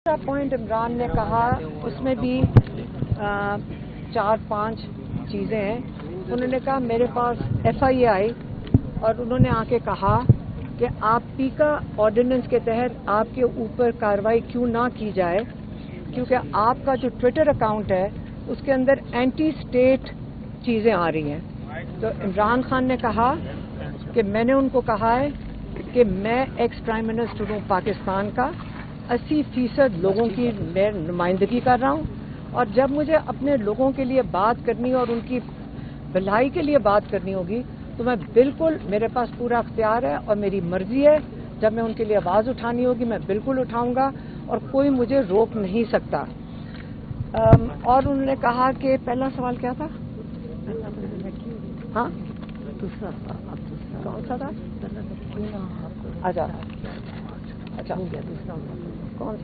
दूसरा पॉइंट इमरान ने कहा, उसमें भी 4-5 चीज़ें हैं। उन्होंने कहा मेरे पास FIA आई और उन्होंने आके कहा कि आप पीका ऑर्डिनेंस के तहत आपके ऊपर कार्रवाई क्यों ना की जाए, क्योंकि आपका जो ट्विटर अकाउंट है उसके अंदर एंटी स्टेट चीज़ें आ रही हैं। तो इमरान खान ने कहा कि मैंने उनको कहा है कि मैं एक्स प्राइम मिनिस्टर हूँ पाकिस्तान का, 80% लोगों की मैं नुमाइंदगी कर रहा हूँ, और जब मुझे अपने लोगों के लिए बात करनी और उनकी भलाई के लिए बात करनी होगी तो मैं बिल्कुल, मेरे पास पूरा अख्तियार है और मेरी मर्जी है, जब मैं उनके लिए आवाज़ उठानी होगी मैं बिल्कुल उठाऊंगा और कोई मुझे रोक नहीं सकता। और उन्होंने कहा कि पहला सवाल क्या था? हाँ, दूसरा कौन सा था? अच्छा, कौन सा?